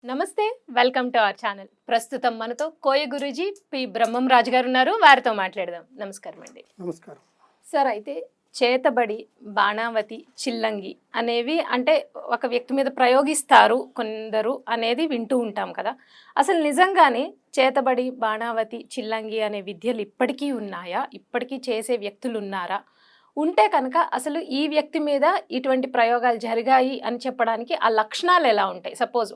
నమస్తే welcome to our channel. ప్రస్తుతం మనతో కోయ గురూజీ పి బ్రహ్మం రాజు గారు ఉన్నారు. వారితో మాట్లాడదాం. నమస్కారం అండి. నమస్కారం సార్, అయితే చేతబడి, బాణావతి, చిల్లంగి అనేవి అంటే ఒక వ్యక్తి మీద ప్రయోగిస్తారు కొందరు అనేది వింటూ ఉంటాం కదా. అసలు నిజంగానే చేతబడి, బాణావతి, చిల్లంగి అనే విద్యలు ఇప్పటికీ ఉన్నాయా? ఇప్పటికీ చేసే వ్యక్తులు ఉన్నారా? ఉంటే కనుక అసలు ఈ వ్యక్తి మీద ఇటువంటి ప్రయోగాలు జరిగాయి అని చెప్పడానికి ఆ లక్షణాలు ఎలా ఉంటాయి? సపోజ్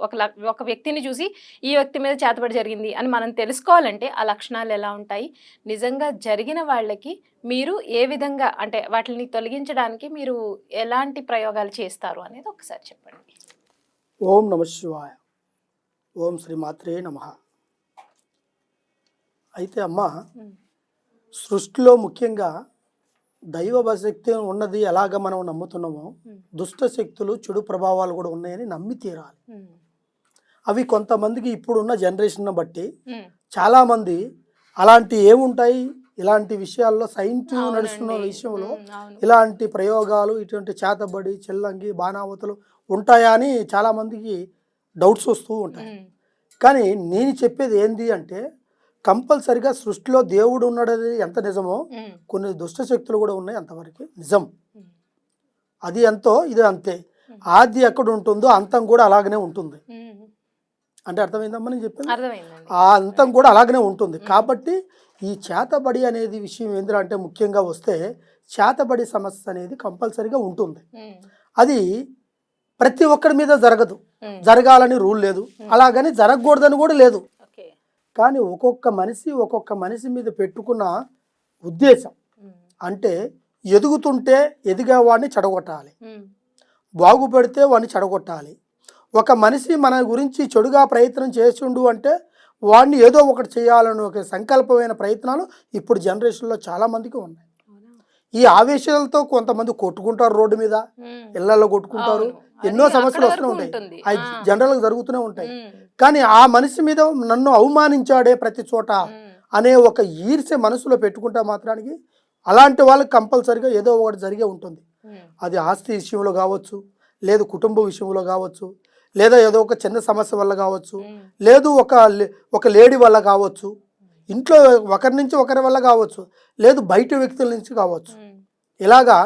ఒక వ్యక్తిని చూసి ఈ వ్యక్తి మీద చేతబడి జరిగింది అని మనం తెలుసుకోవాలంటే ఆ లక్షణాలు ఎలా ఉంటాయి? నిజంగా జరిగిన వాళ్ళకి మీరు ఏ విధంగా అంటే వాటిని తొలగించడానికి మీరు ఎలాంటి ప్రయోగాలు చేస్తారు అనేది ఒకసారి చెప్పండి. ఓం నమ శివాయ. ఓం శ్రీ మాత్రే నమః. అయితే అమ్మ, సృష్టిలో ముఖ్యంగా దైవ శక్తి ఉన్నది ఎలాగ మనం నమ్ముతున్నామో, దుష్ట శక్తులు, చెడు ప్రభావాలు కూడా ఉన్నాయని నమ్మి తీరాలి. అవి కొంతమందికి ఇప్పుడున్న జనరేషన్ బట్టి చాలామంది అలాంటి ఏముంటాయి, ఇలాంటి విషయాల్లో సైన్స్ నడుస్తున్న విషయంలో ఇలాంటి ప్రయోగాలు, ఇటువంటి చేతబడి, చిల్లంగి, బాణావతులు ఉంటాయా అని చాలామందికి డౌట్స్ వస్తూ ఉంటాయి. కానీ నేను చెప్పేది ఏంది అంటే, కంపల్సరిగా సృష్టిలో దేవుడు ఉన్నాడని ఎంత నిజమో, కొన్ని దుష్ట శక్తులు కూడా ఉన్నాయి అంతవరకు నిజం. అది ఎంతో ఇది అంతే. ఆది ఎక్కడ ఉంటుందో అంతం కూడా అలాగనే ఉంటుంది. అంటే అర్థమైందమ్మా నేను చెప్పింది? ఆ అంతం కూడా అలాగనే ఉంటుంది. కాబట్టి ఈ చేతబడి అనేది విషయం ఏంద్రా అంటే, ముఖ్యంగా వస్తే చేతబడి సమస్య అనేది కంపల్సరిగా ఉంటుంది. అది ప్రతి ఒక్కరి మీద జరగదు, జరగాలని రూల్ లేదు, అలాగని జరగకూడదని కూడా లేదు. కానీ ఒక్కొక్క మనిషి మీద పెట్టుకున్న ఉద్దేశం అంటే, ఎదుగుతుంటే ఎదిగేవాడిని చెడగొట్టాలి, బాగుపడితే వాడిని చెడగొట్టాలి. ఒక మనిషి మన గురించి చెడుగా ప్రయత్నం చేస్తుండు అంటే వాడిని ఏదో ఒకటి చేయాలని ఒక సంకల్పమైన ప్రయత్నాలు ఇప్పుడు జనరేషన్లో చాలామందికి ఉన్నాయి. ఈ ఆవేశాలతో కొంతమంది కొట్టుకుంటారు, రోడ్డు మీద ఇళ్లలో కొట్టుకుంటారు, ఎన్నో సమస్యలు వస్తూనే ఉంటాయి, అవి జనరల్గా జరుగుతూనే ఉంటాయి. కానీ ఆ మనిషి మీద నన్ను అవమానించాడే ప్రతి చోట అనే ఒక ఈర్ష్య మనసులో పెట్టుకుంటే మాత్రానికి అలాంటి వాళ్ళకి కంపల్సరిగా ఏదో ఒకటి జరిగే ఉంటుంది. అది ఆస్తి విషయంలో కావచ్చు, లేదు కుటుంబ విషయంలో కావచ్చు, లేదా ఏదో ఒక చిన్న సమస్య వల్ల కావచ్చు, లేదు ఒక లేడీ వల్ల కావచ్చు, ఇంట్లో ఒకరి నుంచి ఒకరి వల్ల కావచ్చు, లేదు బయట వ్యక్తుల నుంచి కావచ్చు. ఇలాగా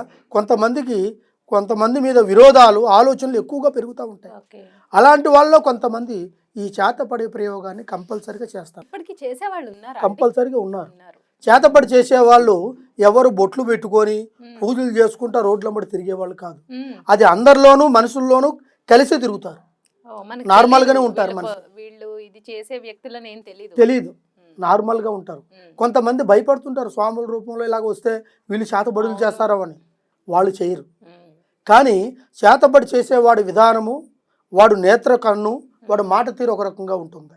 కొంతమంది మీద విరోధాలు, ఆలోచనలు ఎక్కువగా పెరుగుతూ ఉంటాయి. అలాంటి వాళ్ళలో కొంతమంది ఈ చేతపడి ప్రయోగాన్ని కంపల్సరిగా చేస్తారు. కంపల్సరిగా ఉన్నారు. చేతపడి చేసేవాళ్ళు ఎవరు బొట్లు పెట్టుకొని పూజలు చేసుకుంటా రోడ్ల తిరిగే వాళ్ళు కాదు. అది అందరిలోనూ మనుషుల్లోనూ కలిసి తిరుగుతారు, నార్మల్గానే ఉంటారు. తెలీదు, నార్మల్గా ఉంటారు. కొంతమంది భయపడుతుంటారు, స్వాముల రూపంలో ఇలాగ వస్తే వీళ్ళు చేతబడులు చేస్తారో అని. వాళ్ళు చేయరు. కానీ చేతబడి చేసేవాడి విధానము, వాడు నేత్ర కన్ను, వాడు మాట తీరు ఒక రకంగా ఉంటుంది.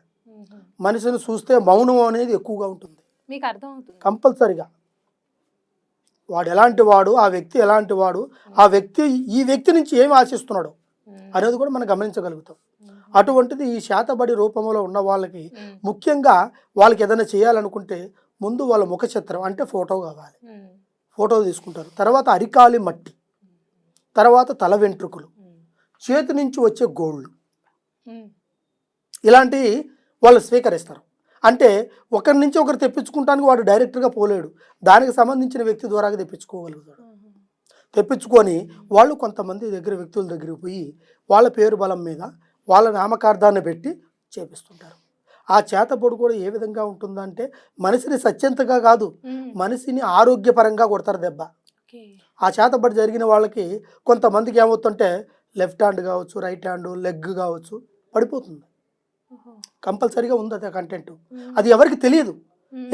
మనిషిని చూస్తే మౌనం అనేది ఎక్కువగా ఉంటుంది. మీకు అర్థమవుతుంది కంపల్సరిగా వాడు ఎలాంటి వాడు, ఆ వ్యక్తి ఎలాంటి వాడు, ఆ వ్యక్తి ఈ వ్యక్తి నుంచి ఏమి ఆశిస్తున్నాడు అనేది కూడా మనం గమనించగలుగుతాం. అటువంటిది ఈ చేతబడి రూపంలో ఉన్న వాళ్ళకి ముఖ్యంగా వాళ్ళకి ఏదైనా చేయాలనుకుంటే ముందు వాళ్ళ ముఖ చిత్రం అంటే ఫోటో కావాలి. ఫోటో తీసుకుంటారు. తర్వాత అరికాలి మట్టి, తర్వాత తల వెంట్రుకలు, చేతి నుంచి వచ్చే గోళ్ళు, ఇలాంటివి వాళ్ళు స్వీకరిస్తారు. అంటే ఒకరి నుంచి ఒకరు తెప్పించుకుంటానికి వాడు డైరెక్ట్గా పోలేడు, దానికి సంబంధించిన వ్యక్తి ద్వారా తెప్పించుకోగలుగుతాడు. తెప్పించుకొని వాళ్ళు కొంతమంది వ్యక్తుల దగ్గరికి పోయి వాళ్ళ పేరు బలం మీద వాళ్ళ నామకార్థాన్ని పెట్టి చేపిస్తుంటారు. ఆ చేతబడి కూడా ఏ విధంగా ఉంటుందంటే, మనిషిని సత్యంతగా కాదు, మనిషిని ఆరోగ్యపరంగా కొడతారు దెబ్బ. ఆ చేతబడి జరిగిన వాళ్ళకి కొంతమందికి ఏమవుతుంటే లెఫ్ట్ హ్యాండ్ కావచ్చు, రైట్ హ్యాండ్, లెగ్ కావచ్చు పడిపోతుంది. కంపల్సరీగా ఉంది అది కంటెంట్. అది ఎవరికి తెలియదు.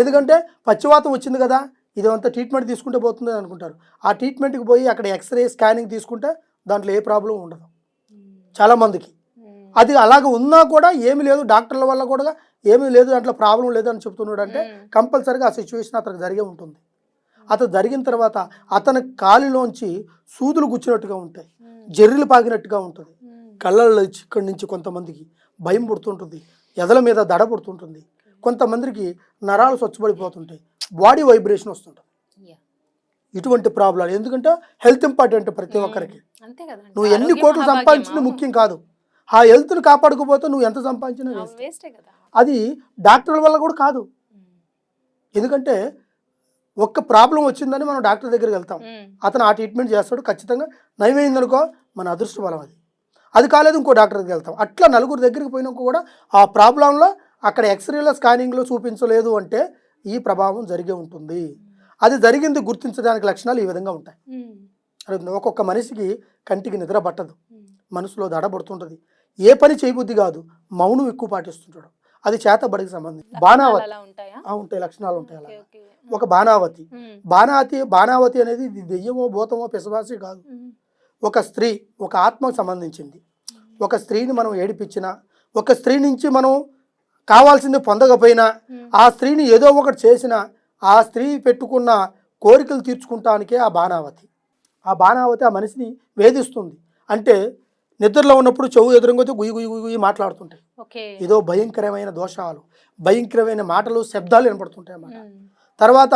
ఎందుకంటే పచ్చివాతం వచ్చింది కదా, ఇదంతా ట్రీట్మెంట్ తీసుకుంటే పోతుంది అనుకుంటారు. ఆ ట్రీట్మెంట్కి పోయి అక్కడ ఎక్స్రే, స్కానింగ్ తీసుకుంటే దాంట్లో ఏ ప్రాబ్లం ఉండదు చాలామందికి. అది అలాగ ఉన్నా కూడా ఏమీ లేదు, డాక్టర్ల వల్ల కూడా ఏమీ లేదు, దాంట్లో ప్రాబ్లం లేదు అని చెప్తున్నాడు అంటే కంపల్సరీగా ఆ సిచ్యువేషన్ అతనికి జరిగే ఉంటుంది. అతను జరిగిన తర్వాత అతని కాలిలోంచి సూదులు గుచ్చినట్టుగా ఉంటాయి, జర్రిలు పాగినట్టుగా ఉంటుంది, కళ్ళల్లో ఇక్కడి నుంచి కొంతమందికి భయం పుడుతుంటుంది, ఎదల మీద దడ పుడుతుంటుంది, కొంతమందికి నరాలు స్వచ్ఛపడిపోతుంటాయి, బాడీ వైబ్రేషన్ వస్తుంటుంది. ఇటువంటి ప్రాబ్లం. ఎందుకంటే హెల్త్ ఇంపార్టెంట్ ప్రతి ఒక్కరికి. నువ్వు ఎన్ని కోట్లు సంపాదించింది ముఖ్యం కాదు, ఆ హెల్త్ని కాపాడుకోపోతే నువ్వు ఎంత సంపాదించినా వేస్ట్. వేస్టే కదా. అది డాక్టర్ల వల్ల కూడా కాదు. ఎందుకంటే ఒక్క ప్రాబ్లం వచ్చిందని మనం డాక్టర్ దగ్గరికి వెళ్తాం, అతను ఆ ట్రీట్మెంట్ చేస్తాడు, ఖచ్చితంగా నయమైందనుకో మన అదృష్ట బలం అది. అది కాలేదు ఇంకో డాక్టర్ దగ్గరికి వెళ్తాం. అట్లా నలుగురు దగ్గరికి పోయినాక కూడా ఆ ప్రాబ్లంలో అక్కడ ఎక్స్రేలో స్కానింగ్లో చూపించలేదు అంటే ఈ ప్రభావం జరిగే ఉంటుంది. అది జరిగింది గుర్తించడానికి లక్షణాలు ఈ విధంగా ఉంటాయి. ఒక్కొక్క మనిషికి కంటికి నిద్ర పట్టదు, మనసులో దడబడుతుంటుంది, ఏ పని చేయబుద్ధి కాదు, మౌనం ఎక్కువ పాటిస్తుంటాడు. అది చేతబడికి సంబంధించి బాణావతి ఉంటాయి, లక్షణాలు ఉంటాయి. అలా ఒక బాణావతి అనేది ఇది దెయ్యమో భూతమో పిశాచి కాదు. ఒక స్త్రీ, ఒక ఆత్మకు సంబంధించింది. ఒక స్త్రీని మనం ఏడిపించినా, ఒక స్త్రీ నుంచి మనం కావాల్సింది పొందకపోయినా, ఆ స్త్రీని ఏదో ఒకటి చేసినా ఆ స్త్రీ పెట్టుకున్న కోరికలు తీర్చుకుంటానికే ఆ బాణావతి. ఆ బాణావతి ఆ మనిషిని వేధిస్తుంది. అంటే నిద్రలో ఉన్నప్పుడు చెవు ఎదురుగొతే గుయ్యి గుయ్యి గుయ్యి మాట్లాడుతుంటాయి. ఏదో భయంకరమైన దోషాలు, భయంకరమైన మాటలు, శబ్దాలు వినపడుతుంటాయి అన్నమాట. తర్వాత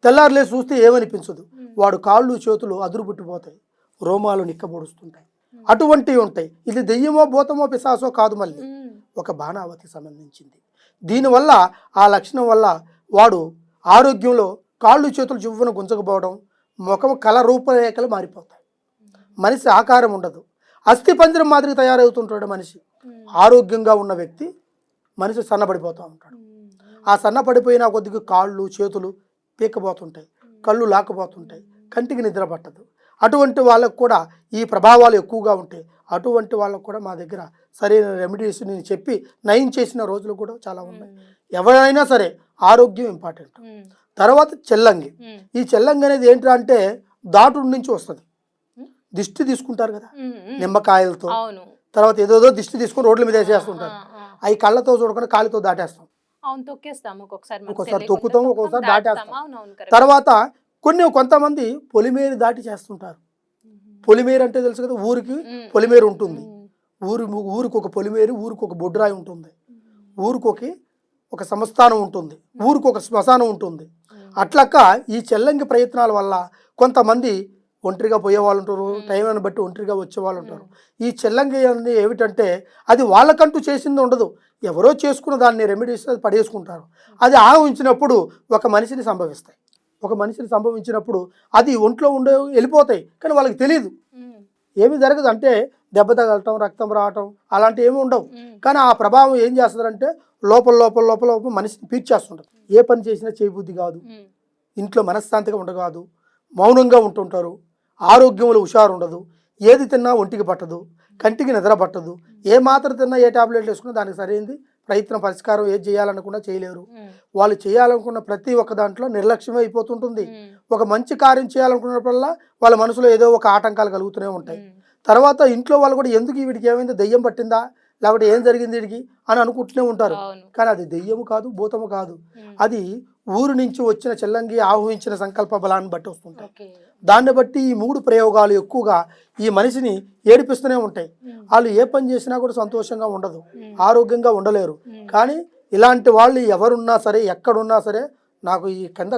తెల్లారులే చూస్తే ఏమనిపించదు, వాడు కాళ్ళు చేతులు అదురు పుట్టిపోతాయి, రోమాలు నిక్కబొడుస్తుంటాయి, అటువంటివి ఉంటాయి. ఇది దెయ్యమో భూతమో పిశాచో కాదు, మళ్ళీ ఒక బాణావతి సంబంధించింది. దీనివల్ల ఆ లక్షణం వల్ల వాడు ఆరోగ్యంలో కాళ్ళు చేతులు జివ్వున గుంజకపోవడం, ముఖం కళ రూపరేఖలు మారిపోతాయి, మనిషి ఆకారం ఉండదు, అస్థిపంజరం మాదిరి తయారవుతుంటాడు మనిషి. ఆరోగ్యంగా ఉన్న వ్యక్తి మనిషి సన్నబడిపోతూ ఉంటాడు. ఆ సన్నపడిపోయిన కొద్దిగా కాళ్ళు చేతులు పీకపోతుంటాయి, కళ్ళు లాకపోతుంటాయి, కంటికి నిద్ర పట్టదు. అటువంటి వాళ్ళకు కూడా ఈ ప్రభావాలు ఎక్కువగా ఉంటాయి. అటువంటి వాళ్ళకు కూడా మా దగ్గర సరైన రెమెడీస్ నేను చెప్పి నయం చేసిన రోజులు కూడా చాలా ఉన్నాయి. ఎవరైనా సరే ఆరోగ్యం ఇంపార్టెంట్. తర్వాత చెల్లంగి. ఈ చెల్లంగి అనేది ఏంటంటే అంటే దాటు నుంచి వస్తుంది. దిష్టి తీసుకుంటారు కదా నిమ్మకాయలతో, తర్వాత ఏదోదో దిష్టి తీసుకొని రోడ్ల మీద వేసేస్తుంటారు. అవి కళ్ళతో చూడకుండా కాలితో దాటేస్తాం. ఒక్కొక్కసారి తొక్కుతాం, ఒక్కొక్కసారి దాటేస్తాం. తర్వాత కొంతమంది పొలిమేరు దాటి చేస్తుంటారు. పొలిమేరు అంటే తెలుసు కదా, ఊరికి పొలిమేరు ఉంటుంది. ఊరికి ఒక పొలిమేరు, ఊరికి ఒక బొడ్రాయి ఉంటుంది, ఊరికి ఒక సంస్థానం ఉంటుంది, ఊరికి ఒక శ్మశానం ఉంటుంది. అట్లక్క ఈ చెల్లంగి ప్రయత్నాల వల్ల కొంతమంది ఒంటరిగా పోయేవాళ్ళు ఉంటారు, టైంని బట్టి ఒంటరిగా వచ్చేవాళ్ళు ఉంటారు. ఈ చెల్లంగి అనేది ఏమిటంటే అది వాళ్ళకంటూ చేసింది ఉండదు, ఎవరో చేసుకున్న దాన్ని రెమెడీస్ పడేసుకుంటారు. అది ఆహ్వించినప్పుడు ఒక మనిషిని సంభవిస్తాయి. ఒక మనిషిని సంభవించినప్పుడు అది ఒంట్లో ఉండే వెళ్ళిపోతాయి, కానీ వాళ్ళకి తెలియదు, ఏమి జరగదు. అంటే దెబ్బ తగలటం, రక్తం రావటం అలాంటివి ఏమి ఉండవు. కానీ ఆ ప్రభావం ఏం చేస్తుందంటే లోపల లోపల లోపల లోపల మనిషిని పీల్చేస్తుంటుంది. ఏ పని చేసినా చేయబుద్ధి కాదు, ఇంట్లో మనశ్శాంతిగా ఉండకాదు, మౌనంగా ఉంటుంటారు, ఆరోగ్యంలో హుషారు ఉండదు, ఏది తిన్నా ఒంటికి పట్టదు, కంటికి నిద్ర పట్టదు, ఏ మాత్రం తిన్నా ఏ టాబ్లెట్లు వేసుకున్నా దానికి సరైనది ప్రయత్నం పరిష్కారం ఏది చేయాలనుకున్నా చేయలేరు. వాళ్ళు చేయాలనుకున్న ప్రతి ఒక్క దాంట్లో నిర్లక్ష్యం అయిపోతుంటుంది. ఒక మంచి కార్యం చేయాలనుకున్నప్పుడల్లా వాళ్ళ మనసులో ఏదో ఒక ఆటంకాలు కలుగుతూనే ఉంటాయి. తర్వాత ఇంట్లో వాళ్ళు కూడా ఎందుకు వీడికి ఏమైంది, దెయ్యం పట్టిందా లేకపోతే ఏం జరిగింది వీడికి అని అనుకుంటూనే ఉంటారు. కానీ అది దెయ్యము కాదు, భూతము కాదు, అది ఊరు నుంచి వచ్చిన చెల్లంగి ఆహ్వానించిన సంకల్ప బలాన్ని బట్టి వస్తుంటాయి. దాన్ని బట్టి ఈ 3 ప్రయోగాలు ఎక్కువగా ఈ మనిషిని ఏడిపిస్తూనే ఉంటాయి. వాళ్ళు ఏ పని చేసినా కూడా సంతోషంగా ఉండదు, ఆరోగ్యంగా ఉండలేరు. కానీ ఇలాంటి వాళ్ళు ఎవరున్నా సరే, ఎక్కడున్నా సరే, నాకు ఈ కింద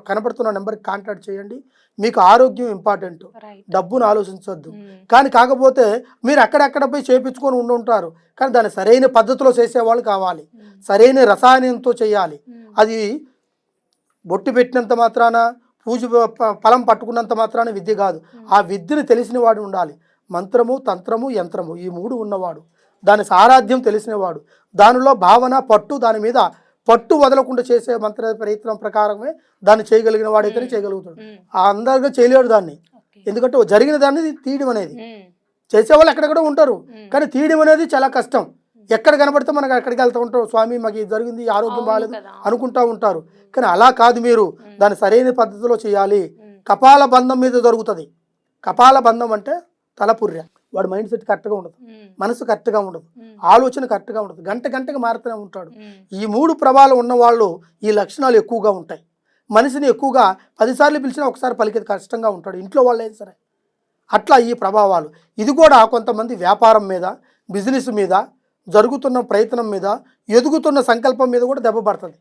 కనపడుతున్న నెంబర్కి కాంటాక్ట్ చేయండి. మీకు ఆరోగ్యం ఇంపార్టెంట్, డబ్బును ఆలోచించవద్దు. కానీ కాకపోతే మీరు అక్కడెక్కడ పోయి చేయించుకొని ఉండుంటారు, కానీ దాన్ని సరైన పద్ధతిలో చేసేవాళ్ళు కావాలి, సరైన రసాయనంతో చేయాలి. అది బొట్టు పెట్టినంత మాత్రాన, పూజ ఫలం పట్టుకున్నంత మాత్రాన విద్య కాదు. ఆ విద్యను తెలిసిన వాడు ఉండాలి. మంత్రము, తంత్రము, యంత్రము ఈ 3 ఉన్నవాడు, దాని సారాధ్యం తెలిసినవాడు, దానిలో భావన పట్టు, దాని మీద పట్టు వదలకుండా చేసే మంత్ర ప్రయత్నం ప్రకారమే దాన్ని చేయగలిగిన వాడైతేనే చేయగలుగుతాడు. అందరిగా చేయలేడు దాన్ని, ఎందుకంటే జరిగిన దాన్ని తీయడం అనేది చేసేవాళ్ళు ఎక్కడెక్కడ ఉంటారు, కానీ తీయడం అనేది చాలా కష్టం. ఎక్కడ కనబడితే మనకు అక్కడికి వెళ్తూ ఉంటారు, స్వామి మాకు ఇది జరిగింది, ఆరోగ్యం బాగాలేదు అనుకుంటూ ఉంటారు. కానీ అలా కాదు, మీరు దాన్ని సరైన పద్ధతిలో చేయాలి. కపాల బంధం మీద జరుగుతుంది. కపాల బంధం అంటే తలపుర్య, వాడు మైండ్ సెట్ కరెక్ట్గా ఉండదు, మనసు కరెక్ట్గా ఉండదు, ఆలోచన కరెక్ట్గా ఉండదు, గంటకు మారుతూనే ఉంటాడు. ఈ 3 ప్రభావాలు ఉన్నవాళ్ళు ఈ లక్షణాలు ఎక్కువగా ఉంటాయి. మనిషిని ఎక్కువగా 10 సార్లు పిలిచినా ఒకసారి పలికేది కష్టంగా ఉంటాడు, ఇంట్లో వాళ్ళు అయినా సరే. అట్లా ఈ ప్రభావాలు. ఇది కూడా కొంతమంది వ్యాపారం మీద, బిజినెస్ మీద, జరుగుతున్న ప్రయత్నం మీద, ఎదుగుతున్న సంకల్పం మీద కూడా దెబ్బ పడుతుంది.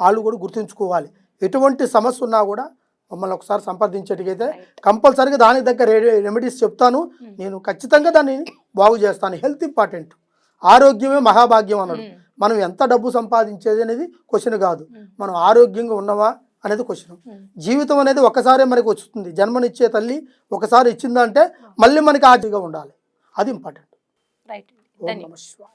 వాళ్ళు కూడా గుర్తుంచుకోవాలి. ఎటువంటి సమస్య ఉన్నా కూడా మమ్మల్ని ఒకసారి సంప్రదించేటికైతే కంపల్సరీగా దానికి దగ్గర రెమెడీస్ చెప్తాను. నేను ఖచ్చితంగా దాన్ని బాగు చేస్తాను. హెల్త్ ఇంపార్టెంట్, ఆరోగ్యమే మహాభాగ్యం అన్నాడు. మనం ఎంత డబ్బు సంపాదించేది అనేది క్వశ్చన్ కాదు, మనం ఆరోగ్యంగా ఉన్నావా అనేది క్వశ్చన్. జీవితం అనేది ఒకసారే మనకి వస్తుంది. జన్మనిచ్చే తల్లి ఒకసారి ఇచ్చిందంటే మళ్ళీ మనకి ఆరోగ్యంగా ఉండాలి, అది ఇంపార్టెంట్. రైట్. ఓం నమః శివాయ.